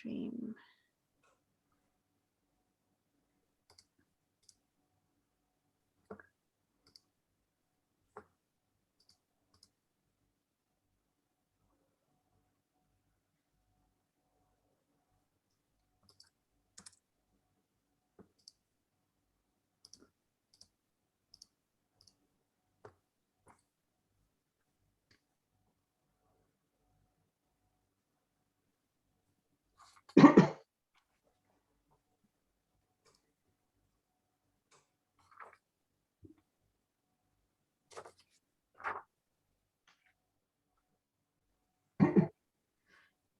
stream.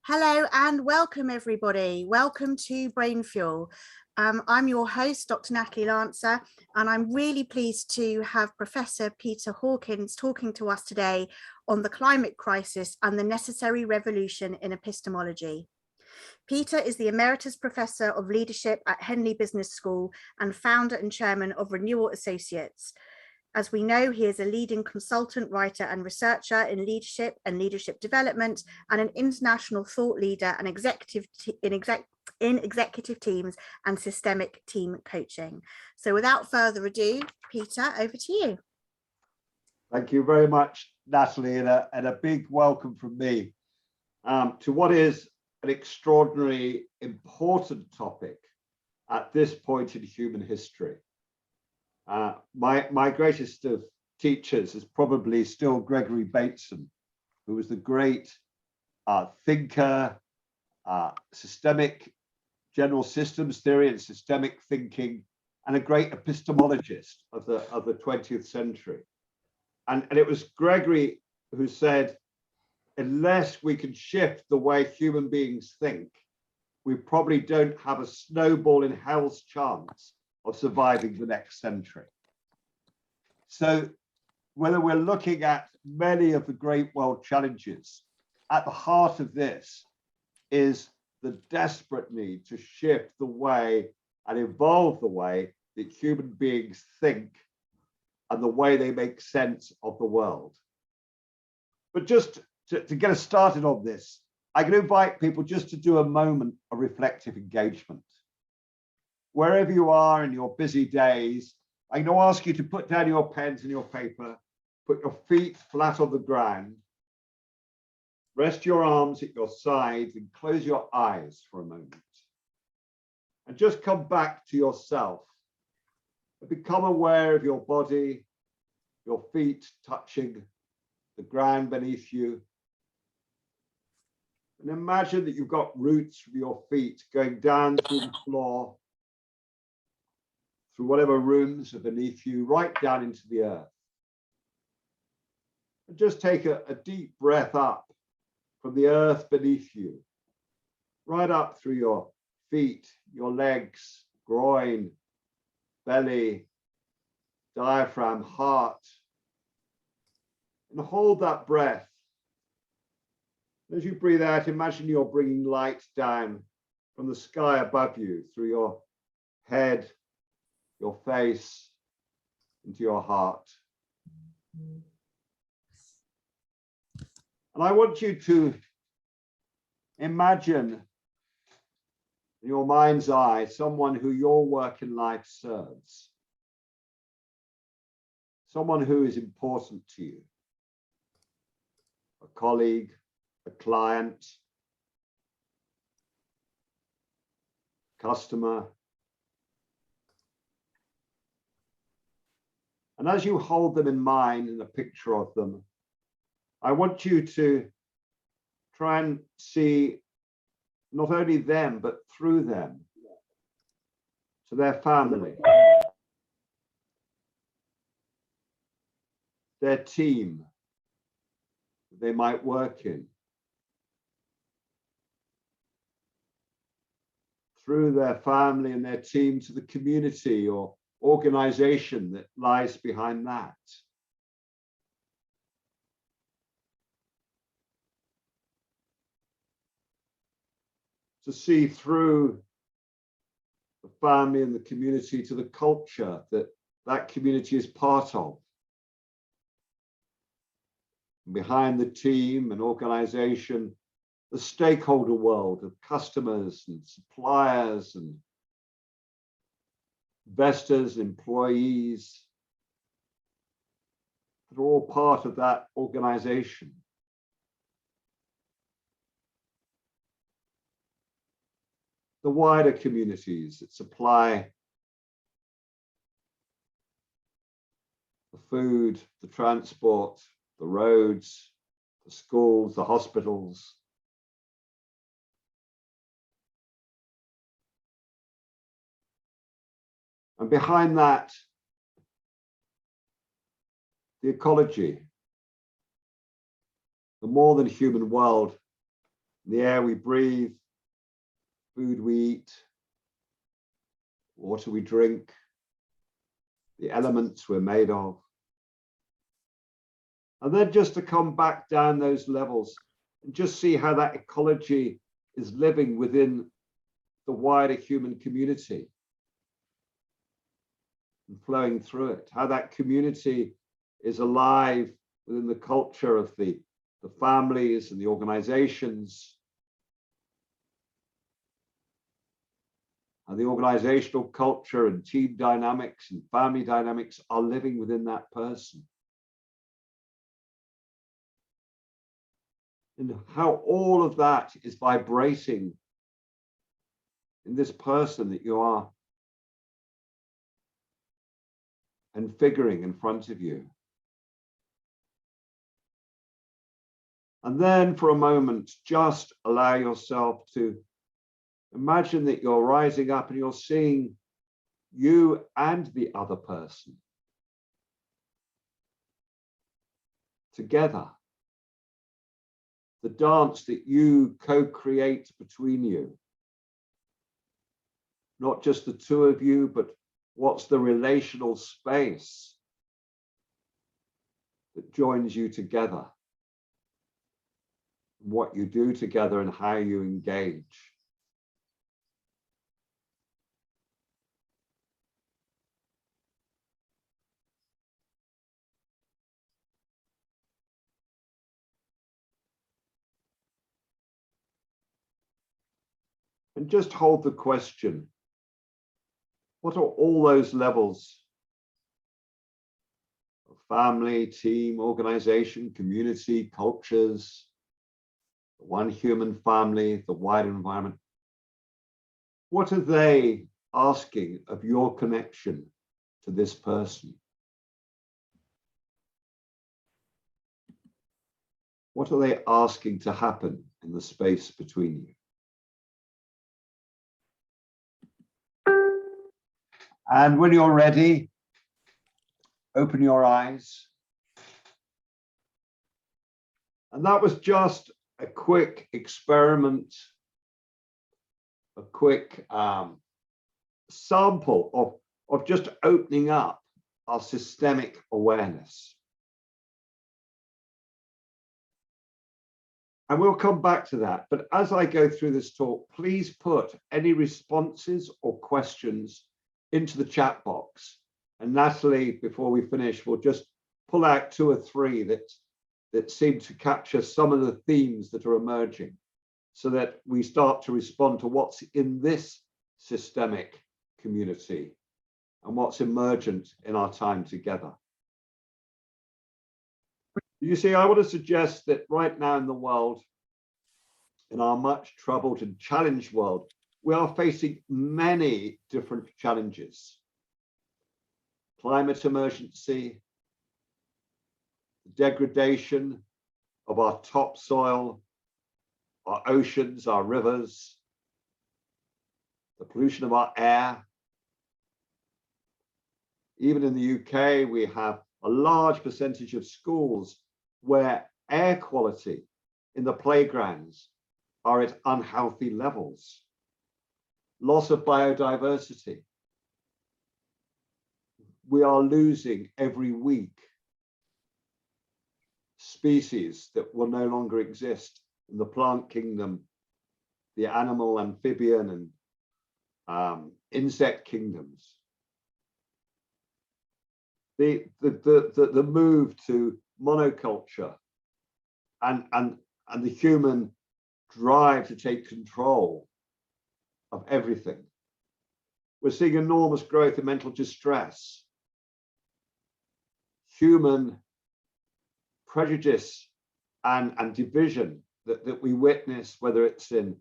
Hello and welcome everybody. Welcome to Brain Fuel. I'm your host, Dr. Natalie Lancer, and I'm really pleased to have Professor Peter Hawkins talking to us today on the climate crisis and the necessary revolution in epistemology. Peter is the Emeritus Professor of Leadership at Henley Business School and founder and chairman of Renewal Associates. As we know, he is a leading consultant, writer and researcher in leadership and leadership development and an international thought leader and in executive teams and systemic team coaching. So without further ado, Peter, over to you. Thank you very much, Natalie, and a big welcome from me to what is an extraordinarily important topic at this point in human history. My greatest of teachers is probably still Gregory Bateson, who was the great thinker, systemic general systems theory and systemic thinking, and a great epistemologist of the 20th century. And it was Gregory who said, unless we can shift the way human beings think, we probably don't have a snowball in hell's chance of surviving the next century. So whether we're looking at many of the great world challenges, at the heart of this is the desperate need to shift the way and evolve the way that human beings think and the way they make sense of the world. But just to get us started on this, I can invite people just to do a moment of reflective engagement. Wherever you are in your busy days, I'm going to ask you to put down your pens and your paper, put your feet flat on the ground, rest your arms at your sides and close your eyes for a moment. And just come back to yourself and become aware of your body, your feet touching the ground beneath you. And imagine that you've got roots from your feet going down through the floor, through whatever rooms are beneath you, right down into the earth. And just take a deep breath up from the earth beneath you, right up through your feet, your legs, groin, belly, diaphragm, heart. And hold that breath. As you breathe out, imagine you're bringing light down from the sky above you through your head, your face, into your heart. And I want you to imagine in your mind's eye someone who your work in life serves, someone who is important to you, a colleague, a client, customer. And as you hold them in mind in a picture of them, I want you to try and see not only them, but through them to their family, their team that they might work in, through their family and their team to the community or organization that lies behind that. To see through the family and the community to the culture that that community is part of. And behind the team and organization the stakeholder world of customers and suppliers and investors, employees, that are all part of that organization. The wider communities that supply the food, the transport, the roads, the schools, the hospitals. And behind that, the ecology, the more than human world, the air we breathe, food we eat, water we drink, the elements we're made of. And then just to come back down those levels and just see how that ecology is living within the wider human community and flowing through it, how that community is alive within the culture of the families and the organizations, and the organizational culture and team dynamics and family dynamics are living within that person. And how all of that is vibrating in this person that you are and figuring in front of you. And then for a moment, just allow yourself to imagine that you're rising up and you're seeing you and the other person together. The dance that you co-create between you. Not just the two of you, but what's the relational space that joins you together? What you do together and how you engage. And just hold the question, what are all those levels of family, team, organization, community, cultures, the one human family, the wider environment? What are they asking of your connection to this person? What are they asking to happen in the space between you? And when you're ready, open your eyes. And that was just a quick experiment, a quick sample of just opening up our systemic awareness. And we'll come back to that. But as I go through this talk, please put any responses or questions into the chat box. And Natalie, before we finish, will just pull out 2 or 3 that seem to capture some of the themes that are emerging, so that we start to respond to what's in this systemic community and what's emergent in our time together. You see, I want to suggest that right now in the world, in our much troubled and challenged world, we are facing many different challenges. Climate emergency, degradation of our topsoil, our oceans, our rivers, the pollution of our air. Even in the UK, we have a large percentage of schools where air quality in the playgrounds are at unhealthy levels. Loss of biodiversity. We are losing every week species that will no longer exist in the plant kingdom, the animal, amphibian, and insect kingdoms. The move to monoculture and the human drive to take control of everything. We're seeing enormous growth in mental distress, human prejudice and division that we witness, whether it's in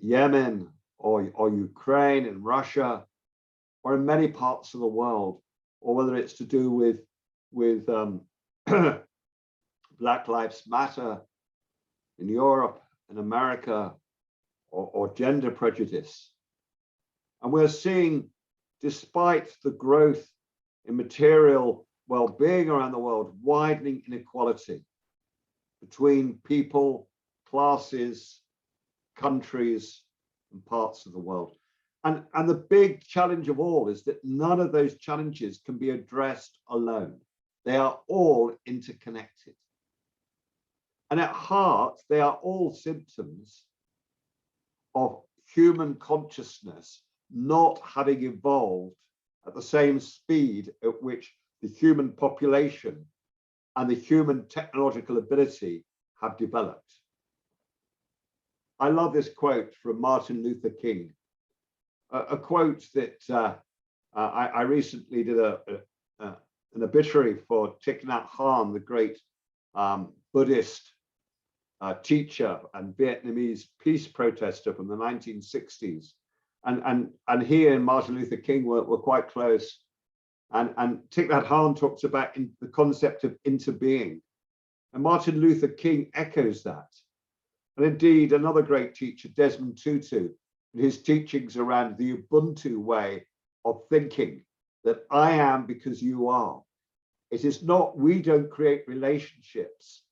Yemen or Ukraine and Russia, or in many parts of the world, or whether it's to do with Black Lives Matter in Europe and America, or gender prejudice. And we're seeing, despite the growth in material well-being around the world, widening inequality between people, classes, countries, and parts of the world. And the big challenge of all is that none of those challenges can be addressed alone. They are all interconnected. And at heart, they are all symptoms of human consciousness not having evolved at the same speed at which the human population and the human technological ability have developed. I love this quote from Martin Luther King, a quote that I recently did an obituary for Thich Nhat Hanh, the great Buddhist teacher and Vietnamese peace protester from the 1960s. And he and Martin Luther King were quite close. And Thich Nhat Hanh talks about the concept of interbeing. And Martin Luther King echoes that. And indeed, another great teacher, Desmond Tutu, in his teachings around the Ubuntu way of thinking, that I am because you are. It is not, we don't create relationships.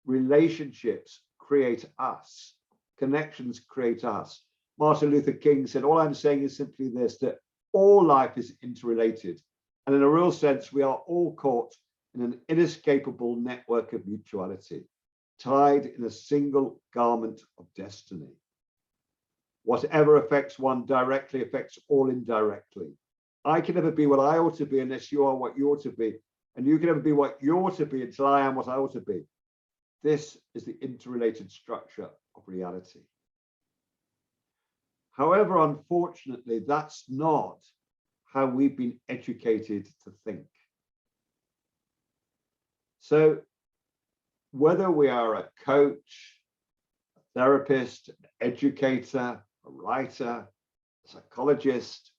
Relationships create us. Connections create us. Martin Luther King said, all I'm saying is simply this, that all life is interrelated. And in a real sense, we are all caught in an inescapable network of mutuality, tied in a single garment of destiny. Whatever affects one directly affects all indirectly. I can never be what I ought to be unless you are what you ought to be. And you can never be what you ought to be until I am what I ought to be. This is the interrelated structure of reality. However, unfortunately, that's not how we've been educated to think. So whether we are a coach, a therapist, an educator, a writer, a psychologist,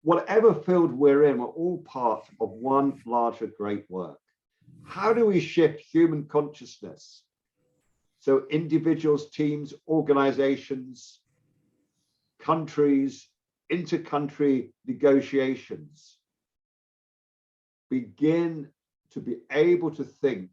whatever field we're in, we're all part of one larger great work. How do we shift human consciousness so individuals, teams, organizations, countries, inter-country negotiations begin to be able to think,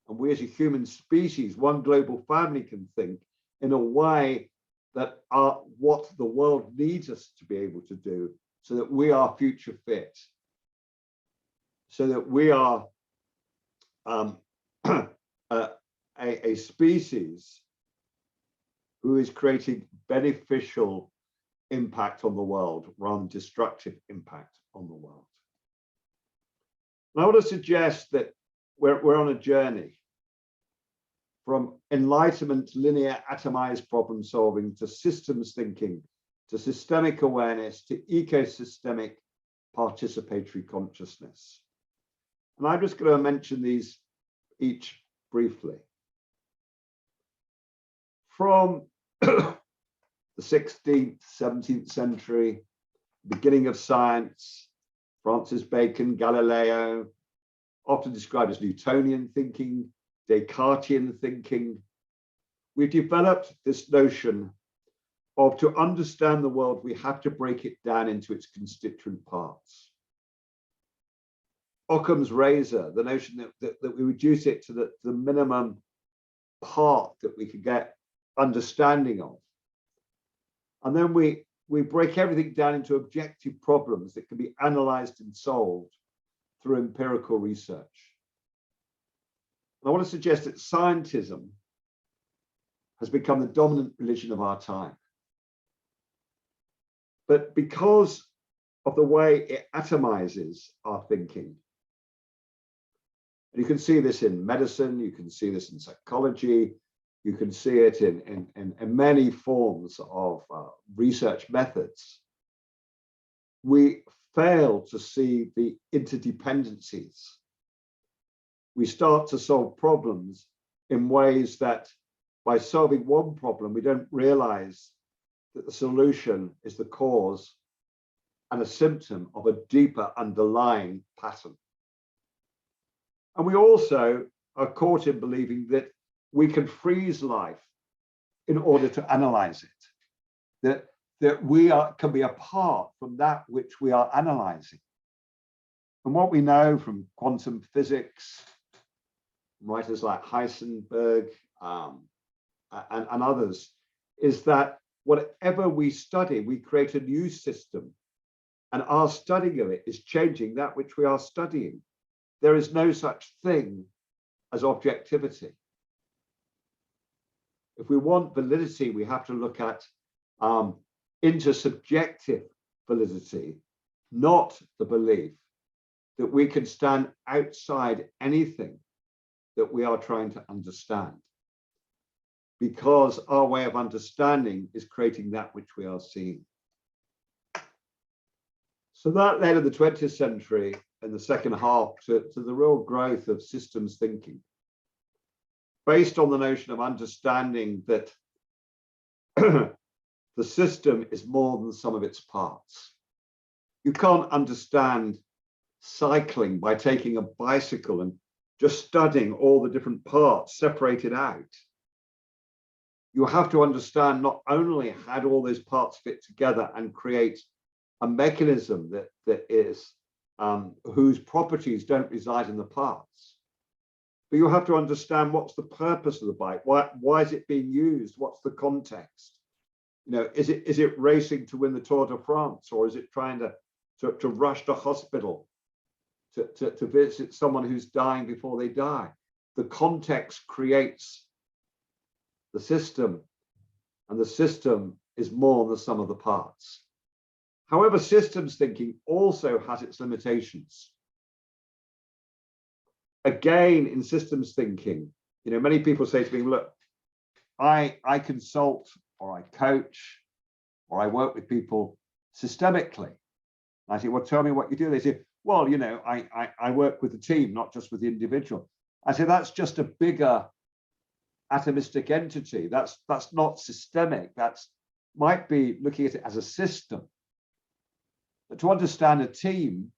and we as a human species, one global family, can think in a way that are what the world needs us to be able to do, so that we are future fit, so that we are a species who is creating beneficial impact on the world rather than destructive impact on the world. And I want to suggest that we're on a journey from enlightenment, linear, atomized problem solving, to systems thinking, to systemic awareness, to ecosystemic participatory consciousness. And I'm just going to mention these each briefly. From the 16th, 17th century, beginning of science, Francis Bacon, Galileo, often described as Newtonian thinking, Descartesian thinking, we've developed this notion of, to understand the world, we have to break it down into its constituent parts. Occam's razor, the notion that we reduce it to the minimum part that we could get understanding of. And then we break everything down into objective problems that can be analyzed and solved through empirical research. And I want to suggest that scientism has become the dominant religion of our time. But because of the way it atomizes our thinking, and you can see this in medicine, you can see this in psychology, You can see it in many forms of research methods. We fail to see the interdependencies. We start to solve problems in ways that by solving one problem, we don't realize that the solution is the cause and a symptom of a deeper underlying pattern. And we also are caught in believing that we can freeze life in order to analyze it, that we can be apart from that which we are analyzing. And what we know from quantum physics, writers like Heisenberg and others, is that whatever we study, we create a new system, and our studying of it is changing that which we are studying. There is no such thing as objectivity. If we want validity, we have to look at intersubjective validity, not the belief that we can stand outside anything that we are trying to understand, because our way of understanding is creating that which we are seeing. So that led in the 20th century, in the second half, to the real growth of systems thinking, based on the notion of understanding that the system is more than the sum of its parts. You can't understand cycling by taking a bicycle and just studying all the different parts separated out. You have to understand not only how do all those parts fit together and create a mechanism that is whose properties don't reside in the parts, but you have to understand what's the purpose of the bike. Why is it being used? What's the context? You know, is it racing to win the Tour de France, or is it trying to rush to hospital to visit someone who's dying before they die? The context creates the system, and the system is more than the sum of the parts. However, systems thinking also has its limitations. Again, in systems thinking, you know, many people say to me, look, I consult, or I coach, or I work with people systemically. I say, well, tell me what you do. They say, well, you know, I work with the team, not just with the individual. I say, that's just a bigger atomistic entity. That's not systemic. That's might be looking at it as a system. But to understand a team,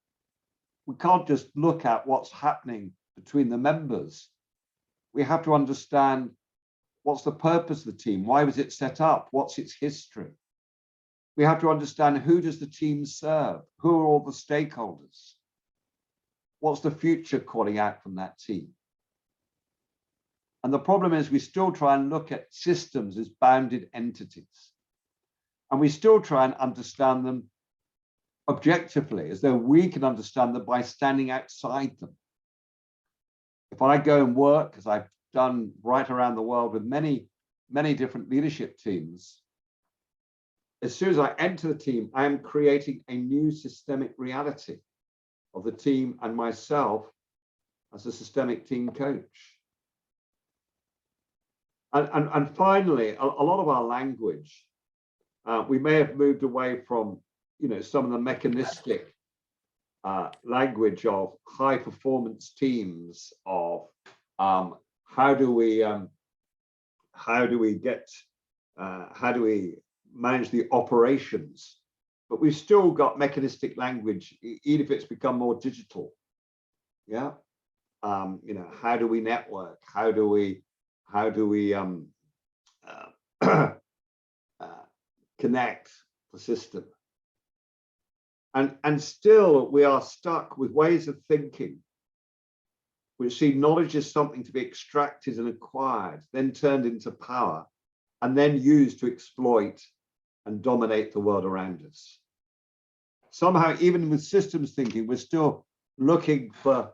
we can't just look at what's happening between the members. We have to understand what's the purpose of the team, why was it set up, what's its history. We have to understand, who does the team serve, who are all the stakeholders, what's the future calling out from that team. And the problem is we still try and look at systems as bounded entities, and we still try and understand them objectively, as though we can understand them by standing outside them. If I go and work, as I've done right around the world with many different leadership teams, as soon as I enter the team, I am creating a new systemic reality of the team and myself as a systemic team coach. And finally, a lot of our language, we may have moved away from, you know, some of the mechanistic language of high performance teams, of how do we manage the operations, but we've still got mechanistic language, even if it's become more digital. Yeah, you know, how do we network? How do we connect the system? And still we are stuck with ways of thinking which see knowledge as something to be extracted and acquired, then turned into power, and then used to exploit and dominate the world around us. Somehow, even with systems thinking, we're still looking for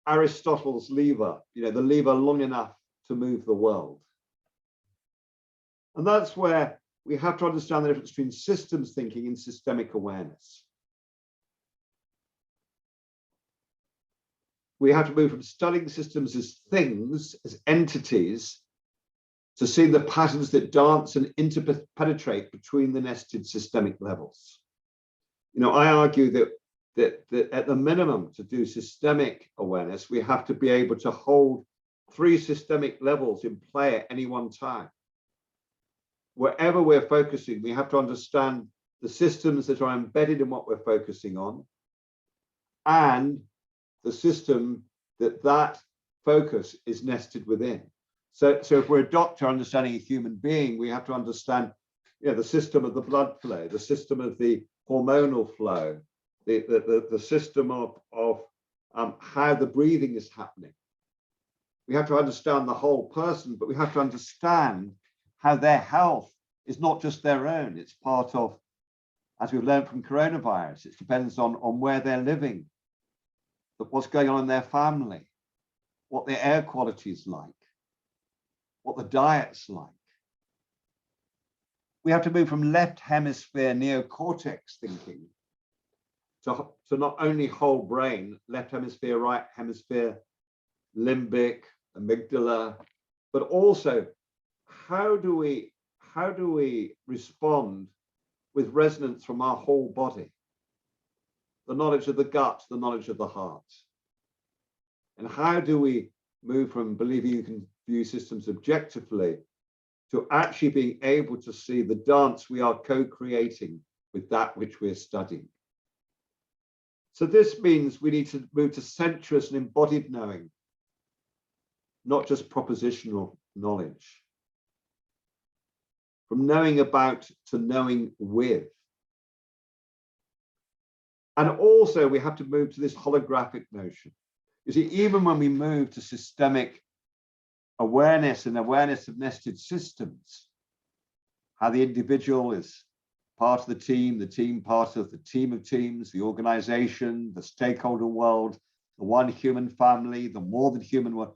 Aristotle's lever, you know, the lever long enough to move the world. And that's where we have to understand the difference between systems thinking and systemic awareness. We have to move from studying systems as things, as entities, to see the patterns that dance and interpenetrate between the nested systemic levels. You know, I argue that at the minimum, to do systemic awareness, we have to be able to hold 3 systemic levels in play at any one time. Wherever we're focusing, we have to understand the systems that are embedded in what we're focusing on, and the system that focus is nested within. So if we're a doctor understanding a human being, we have to understand, you know, the system of the blood flow, the system of the hormonal flow, the system of how the breathing is happening. We have to understand the whole person, but we have to understand how their health is not just their own. It's part of, as we've learned from coronavirus, it depends on where they're living, what's going on in their family, what their air quality is like, what the diet's like. We have to move from left hemisphere neocortex thinking to not only whole brain, left hemisphere, right hemisphere, limbic, amygdala, but also how do we respond with resonance from our whole body, the knowledge of the gut, the knowledge of the heart, and how do we move from believing you can view systems objectively to actually being able to see the dance we are co-creating with that which we're studying. So this means we need to move to sensuous and embodied knowing, not just propositional knowledge. From knowing about to knowing with. And also we have to move to this holographic notion. You see, even when we move to systemic awareness and awareness of nested systems, how the individual is part of the team part of the team of teams, the organization, the stakeholder world, the one human family, the more than human world,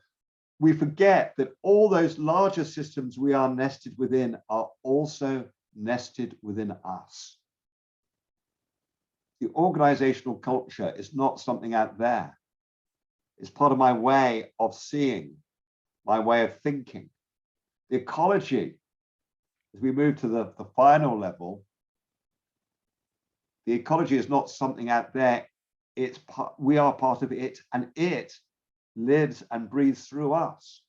we forget that all those larger systems we are nested within are also nested within us. The organizational culture is not something out there. It's part of my way of seeing, my way of thinking. The ecology, as we move to the final level, the ecology is not something out there. We are part of it, and it lives and breathes through us.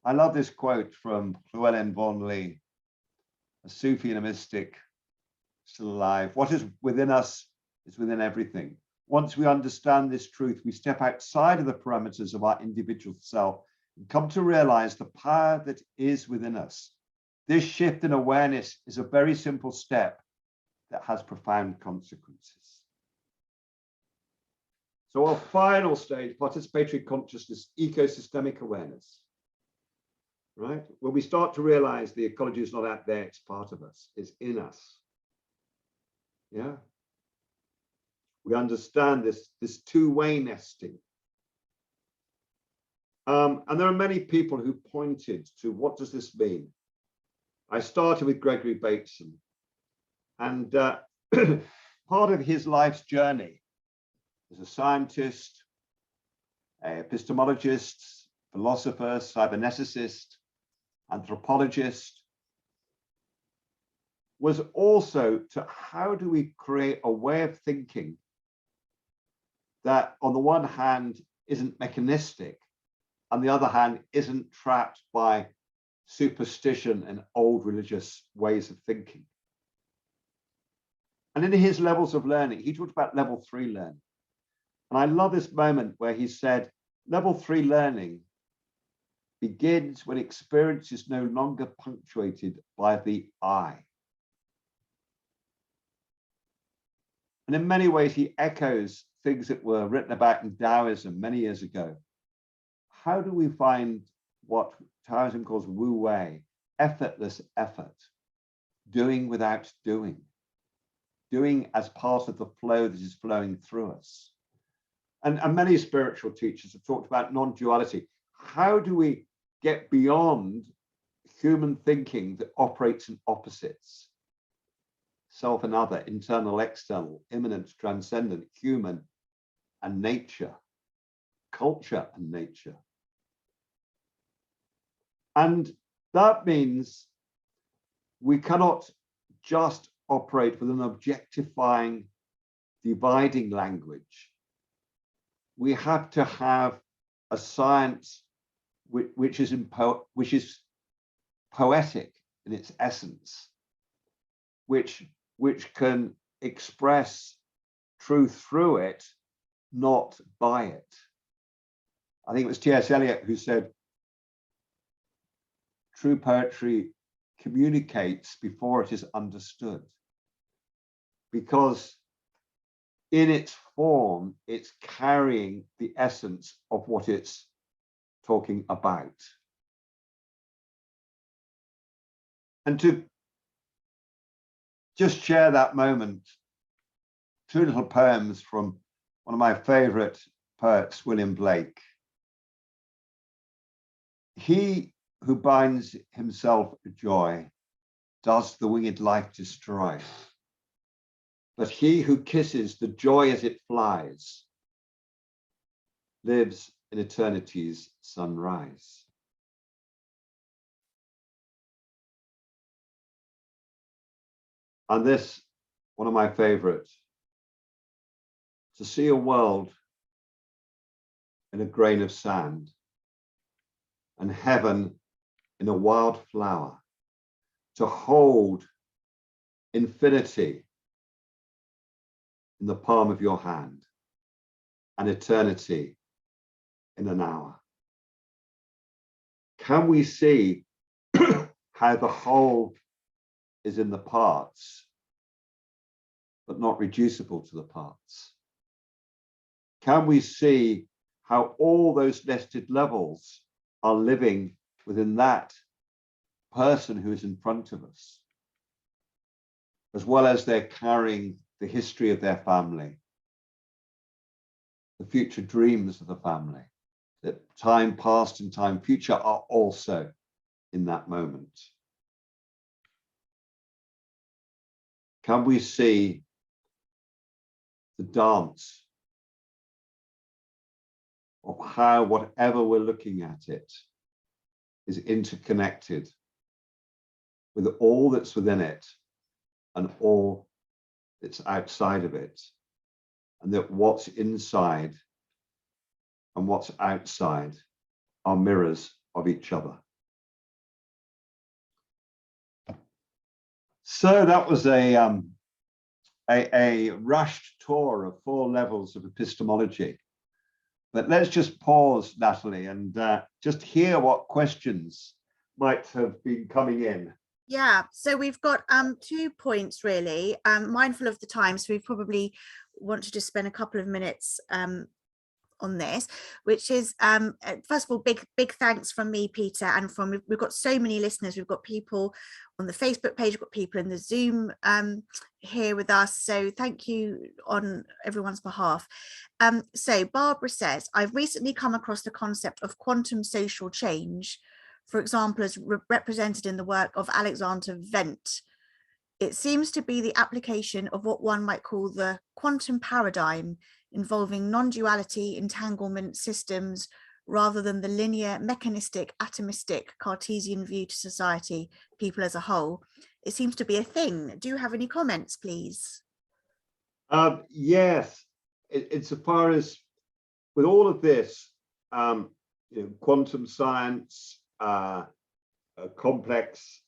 I love this quote from Llewellyn Vaughan-Lee, a Sufi and a mystic, still alive. What is within us is within everything. Once we understand this truth, we step outside of the parameters of our individual self and come to realize the power that is within us. This shift in awareness is a very simple step that has profound consequences. So our final stage, participatory consciousness, ecosystemic awareness, right? When we start to realize the ecology is not out there, it's part of us, it's in us. Yeah. We understand this two-way nesting. And there are many people who pointed to what does this mean? I started with Gregory Bateson, and part of his life's journey as a scientist, an epistemologist, philosopher, cyberneticist, anthropologist, was also to how do we create a way of thinking that on the one hand isn't mechanistic, on the other hand isn't trapped by superstition and old religious ways of thinking. And in his levels of learning, he talked about level 3 learning. And I love this moment where he said, level 3 learning begins when experience is no longer punctuated by the I. And in many ways, he echoes things that were written about in Taoism many years ago. How do we find what Taoism calls wu wei, effortless effort, doing without doing, doing as part of the flow that is flowing through us? And many spiritual teachers have talked about non-duality. How do we get beyond human thinking that operates in opposites? Self and other, internal, external, immanent, transcendent, human and nature, culture and nature. And that means we cannot just operate with an objectifying, dividing language. We have to have a science which is poetic in its essence, which can express truth through it, not by it. I think it was T.S. Eliot who said, true poetry communicates before it is understood, because in its form, it's carrying the essence of what it's talking about. And to just share that moment, two little poems from one of my favorite poets, William Blake. He who binds himself to joy does the winged life destroy. But he who kisses the joy as it flies lives in eternity's sunrise. And this, one of my favorites, to see a world in a grain of sand and heaven in a wild flower, to hold infinity in the palm of your hand and eternity in an hour. Can we see how the whole is in the parts, but not reducible to the parts? Can we see how all those nested levels are living within that person who is in front of us, as well as they're carrying the history of their family, the future dreams of the family, that time past and time future are also in that moment? Can we see the dance of how whatever we're looking at it is interconnected with all that's within it and all that's outside of it, and that what's inside and what's outside are mirrors of each other? So that was a rushed tour of 4 levels of epistemology. But let's just pause, Natalie, and just hear what questions might have been coming in. Yeah, so we've got 2 points really. Mindful of the time, so we probably want to just spend a couple of minutes on this, which is first of all, big thanks from me, Peter, and from we've got so many listeners. We've got people on the Facebook page, we've got people in the Zoom here with us, so thank you on everyone's behalf. So Barbara says, I've recently come across the concept of quantum social change, for example, as represented in the work of Alexander Wendt. It seems to be the application of what one might call the quantum paradigm, involving non-duality entanglement systems rather than the linear, mechanistic, atomistic Cartesian view to society, people as a whole. It seems to be a thing. Do you have any comments, please? Yes, insofar as with all of this, quantum science, complex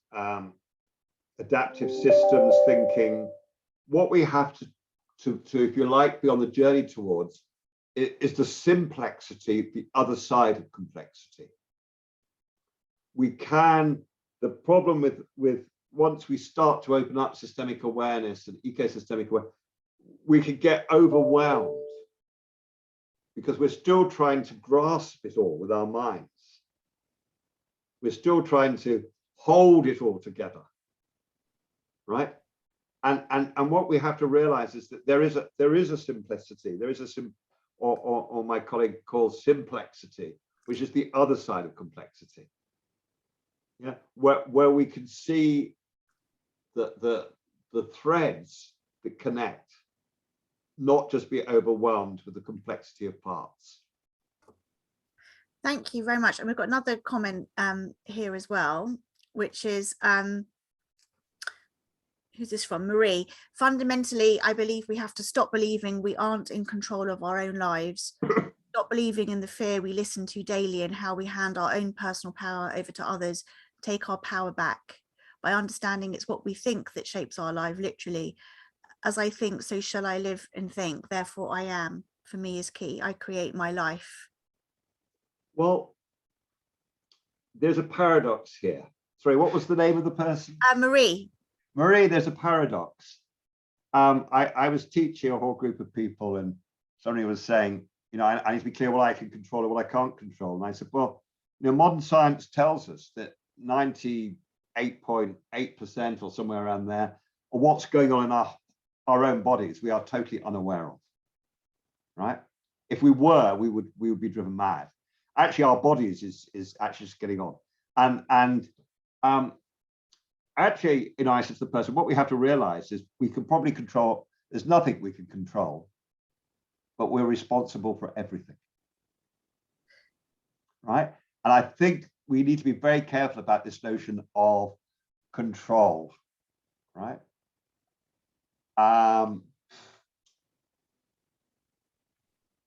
adaptive systems thinking, what we have to, if you like, be on the journey towards is the simplexity, the other side of complexity. We can, the problem with once we start to open up systemic awareness and ecosystemic awareness, we can get overwhelmed because we're still trying to grasp it all with our minds. We're still trying to hold it all together, right? And what we have to realize is that there is a simplicity, there is a or my colleague calls simplexity, which is the other side of complexity. Yeah, where we can see the threads that connect, not just be overwhelmed with the complexity of parts. Thank you very much. And we've got another comment here as well, which is, who's this from? Marie. Fundamentally, I believe we have to stop believing we aren't in control of our own lives. Stop believing in the fear we listen to daily and how we hand our own personal power over to others. Take our power back by understanding it's what we think that shapes our life, literally. As I think, so shall I live and think. Therefore, I am. For me is key. I create my life. Well, there's a paradox here. Sorry, what was the name of the person? Marie. Marie, there's a paradox. I was teaching a whole group of people, and somebody was saying, you know, I need to be clear what I can control and what I can't control. And I said, well, you know, modern science tells us that 98.8% or somewhere around there of what's going on in our own bodies we are totally unaware of, right? If we were, we would be driven mad. Actually, our bodies is actually just getting on. And actually, you know, I said to the person, what we have to realize is we can probably control, there's nothing we can control, but we're responsible for everything, right? And I think we need to be very careful about this notion of control, right?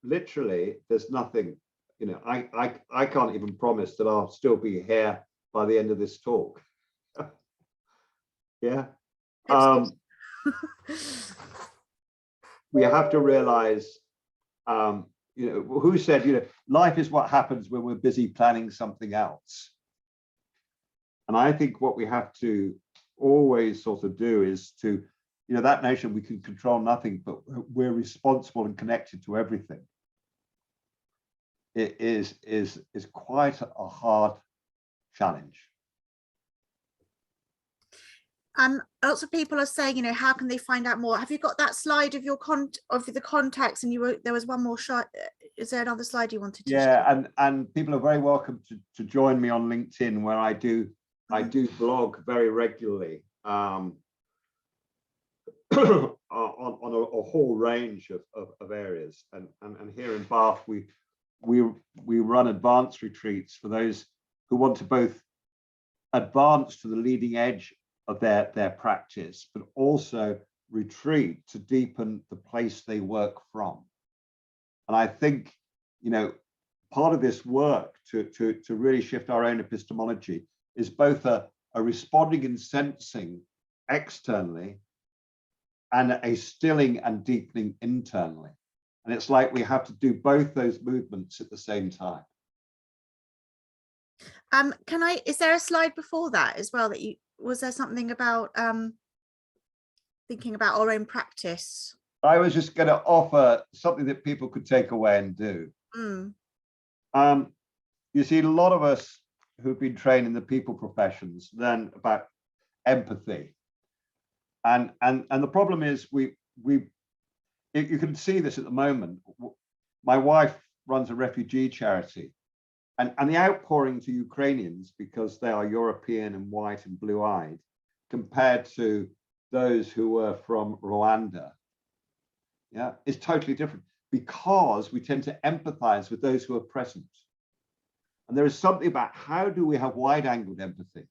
Literally, there's nothing, you know, I can't even promise that I'll still be here by the end of this talk. Yeah. We have to realize, you know, who said, you know, life is what happens when we're busy planning something else. And I think what we have to always sort of do is to, you know, that notion we can control nothing, but we're responsible and connected to everything. It is quite a hard challenge. Lots of people are saying, you know, how can they find out more? Have you got that slide of your the contacts? And there was one more shot. Is there another slide you wanted to yeah show? and people are very welcome to join me on LinkedIn, where I do blog very regularly on a whole range of areas, and here in Bath we run advanced retreats for those who want to both advance to the leading edge of their practice, but also retreat to deepen the place they work from. And I think, you know, part of this work to really shift our own epistemology is both a responding and sensing externally and a stilling and deepening internally. And it's like we have to do both those movements at the same time. Is there a slide before that as well that was there something about thinking about our own practice? I was just going to offer something that people could take away and do. You see, a lot of us who've been trained in the people professions learn about empathy, and the problem is you can see this at the moment. My wife runs a refugee charity, and the outpouring to Ukrainians, because they are European and white and blue-eyed, compared to those who were from Rwanda, yeah, is totally different, because we tend to empathize with those who are present. And there is something about how do we have wide-angled empathy.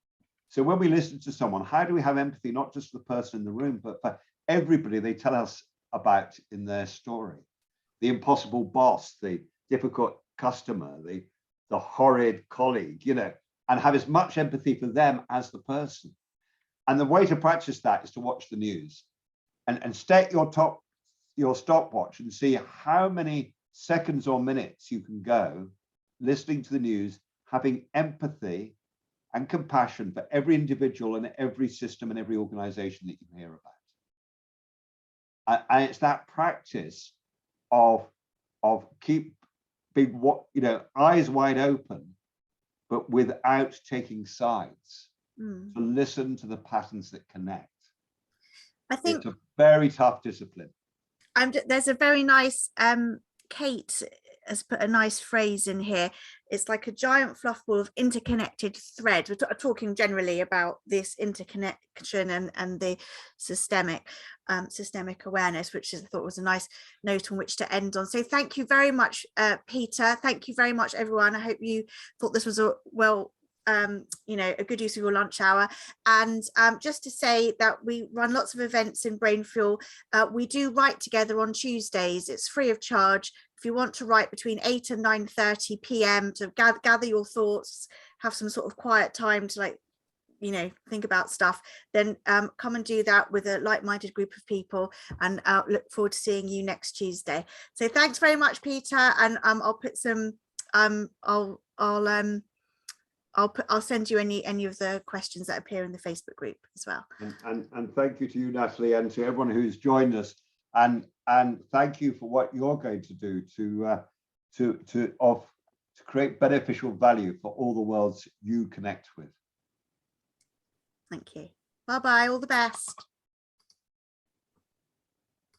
So when we listen to someone, how do we have empathy, not just for the person in the room, but for everybody they tell us about in their story? The impossible boss, the difficult customer, the horrid colleague, you know, and have as much empathy for them as the person. And the way to practice that is to watch the news and set your stopwatch and see how many seconds or minutes you can go listening to the news, having empathy and compassion for every individual and every system and every organization that you hear about. And it's that practice of keep being, you know, eyes wide open, but without taking sides, to listen to the patterns that connect. I think it's a very tough discipline. There's a very nice Kate has put a nice phrase in here. It's like a giant fluff ball of interconnected thread. We're talking generally about this interconnection and the systemic awareness, which I thought was a nice note on which to end on. So thank you very much, Peter. Thank you very much, everyone. I hope you thought this was a a good use of your lunch hour. And just to say that we run lots of events in Brain Fuel. We do write together on Tuesdays. It's free of charge. If you want to write between 8 and 9:30 p.m. to gather your thoughts, have some sort of quiet time to think about stuff, then come and do that with a like-minded group of people, and look forward to seeing you next Tuesday. So thanks very much, Peter, and I'll put some I'll send you any of the questions that appear in the Facebook group as well. And thank you to you, Natalie, and to everyone who's joined us, and thank you for what you're going to do to create beneficial value for all the worlds you connect with. Thank you. Bye-bye. All the best.